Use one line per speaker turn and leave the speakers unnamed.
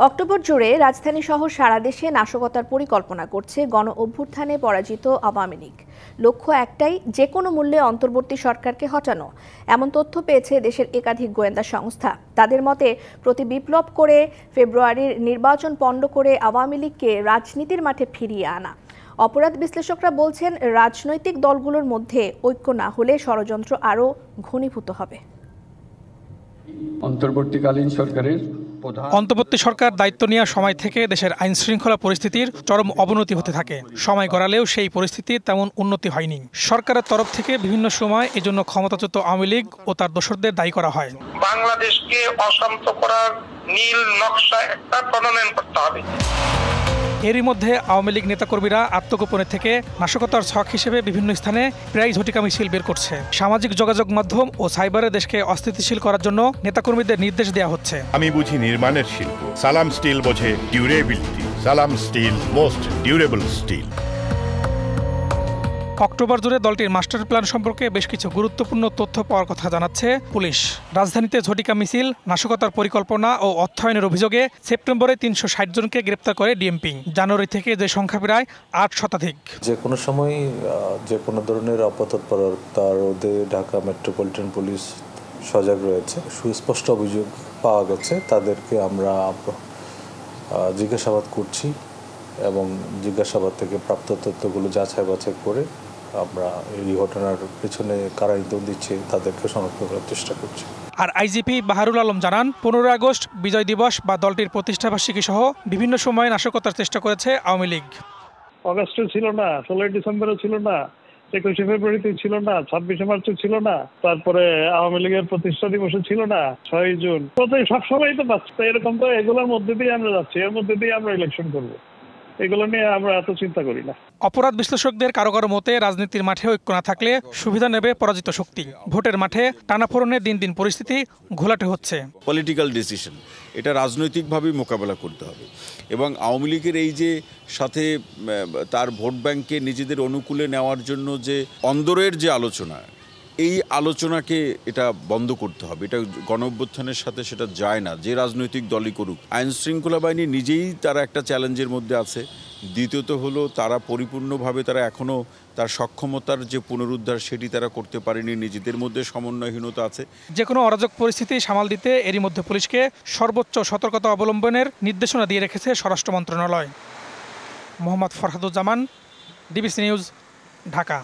October জুড়ে রাজধানী সহ সারা দেশে নাশকতার পরিকল্পনা করছে গণ অভ্যুত্থানে পরাজিত আওয়ামী লীগ। লক্ষ্য একটাই, যে কোনো মূল্যে অন্তর্বর্তী সরকারকে হটানো। এমন তথ্য পেয়েছে দেশের একাধিক গোয়েন্দা সংস্থা। তাদের মতে, প্রতি বিপ্লব করে ফেব্রুয়ারির নির্বাচন পণ্ড করে আওয়ামী লীগকে রাজনীতির মাঠে ফিরিয়ে আনা। অপরাধ বিশ্লেষকরা বলছেন, রাজনৈতিক দলগুলোর মধ্যে ঐক্য না হলে ষড়যন্ত্র আরও ঘনীভূত হবে।
অন্তর্বর্তী সরকার দায়িত্ব নেওয়ার সময় থেকে দেশের আইন শৃঙ্খলা পরিস্থিতির চরম অবনতি হতে থাকে। সময় গড়ালেও সেই পরিস্থিতির তেমন উন্নতি হয়নি। সরকারের তরফ থেকে বিভিন্ন সময় এজন্য ক্ষমতাচ্যুত আওয়ামী লীগ ও তার দোসরদের দায়ী করা হয়।
বাংলাদেশকে অশান্ত করার নীল নকশা একটা প্রণয়ন করতে হবে।
এরই মধ্যে আওয়ামী লীগ নেতাকর্মীরা আত্মগোপনে থেকে নাশকতার ছক হিসেবে বিভিন্ন স্থানে প্রায় ঝটিকা মিছিল বের করছে। সামাজিক যোগাযোগ মাধ্যম ও সাইবারে দেশকে অস্থিতিশীল করার জন্য নেতাকর্মীদের নির্দেশ দেওয়া হচ্ছে।
আমি বুঝি নির্মাণের শিল্প, সালাম স্টিল বোঝে durability. Salam steel, most durable steel.
October জুড়ে দলটির মাস্টার প্ল্যান সম্পর্কে বেশ কিছু গুরুত্বপূর্ণ তথ্য পাওয়ার কথা জানাচ্ছে পুলিশ। রাজধানীতে ঝটিকা মিছিল, নাশকতার পরিকল্পনা ও অর্থায়নের অভিযোগে সেপ্টেম্বরে ৩৬০ জনকে গ্রেপ্তার করে ডিএমপি। জানুয়ারি থেকে যে সংখ্যা প্রায় ৮ শতাধিক।
যে কোনো সময় যে কোনো ধরনের অপতৎপরতা রোধে ঢাকা মেট্রোপলিটন পুলিশ সজাগ রয়েছে। সুস্পষ্ট অভিযোগ পাওয়া গেছে, তাদেরকে আমরা জিজ্ঞাসাবাদ করছি এবং জিজ্ঞাসাবাদ থেকে প্রাপ্ত তথ্যগুলো যাচাই বাছাই করে আমরা এই ঘটনার পেছনে কারা ইন্ধন দিচ্ছে তাদেরকে শনাক্ত করার চেষ্টা করছি।
আর আইজিপি বাহারুল আলম জানান, ১৫ আগস্ট বিজয় দিবস বা দলটির প্রতিষ্ঠাবার্ষিকী সহ বিভিন্ন সময় নাশকতার চেষ্টা করেছে আওয়ামী লীগ।
অগস্টে ছিল না, 16 ডিসেম্বরে ছিল না, 21শে ফেব্রুয়ারিতে ছিল না, 26শে মার্চে ছিল না, তারপরে আওয়ামী লীগের প্রতিষ্ঠা দিবসে ছিল না, 6 জুন। সবসময় তো পাচ্ছি। এরকম তো এগুলোর মধ্যে দিয়ে আমরা যাচ্ছি, এর মধ্যে দিয়ে আমরা ইলেকশন করবো। এগুলো নিয়ে আমরা এত চিন্তা করি না।
অপরাধ বিশ্লেষকদের কারো কারো মতে, রাজনীতির মাঠে ঐক্য না থাকলে সুবিধা নেবে পরাজিত শক্তি। ভোটের মাঠে টানাফোড়নে দিন দিন পরিস্থিতি ঘোলাটে হচ্ছে।
পলিটিক্যাল ডিসিশন, এটা রাজনৈতিকভাবেই মোকাবেলা করতে হবে। এবং আওয়ামী লীগের এই যে সাথে তার ভোট ব্যাংকে নিজেদের অনুকূলে নেওয়ার জন্য যে অন্দরের যে আলোচনা, এই আলোচনাকে এটা বন্ধ করতে হবে। এটা গণঅভ্যুত্থানের সাথে সেটা যায় না, যে রাজনৈতিক দলই করুক। আইন শৃঙ্খলা বাহিনী নিজেই তারা একটা চ্যালেঞ্জের মধ্যে আছে। দ্বিতীয়ত হলো, তারা পরিপূর্ণভাবে তারা এখনও তার সক্ষমতার যে পুনরুদ্ধার সেটি তারা করতে পারেনি। নিজেদের মধ্যে সমন্বয়হীনতা আছে।
যে কোনো অরাজক পরিস্থিতি সামাল দিতে এরই মধ্যে পুলিশকে সর্বোচ্চ সতর্কতা অবলম্বনের নির্দেশনা দিয়ে রেখেছে স্বরাষ্ট্র মন্ত্রণালয়। Mohammad Farhaduzzaman, DBC news, Dhaka.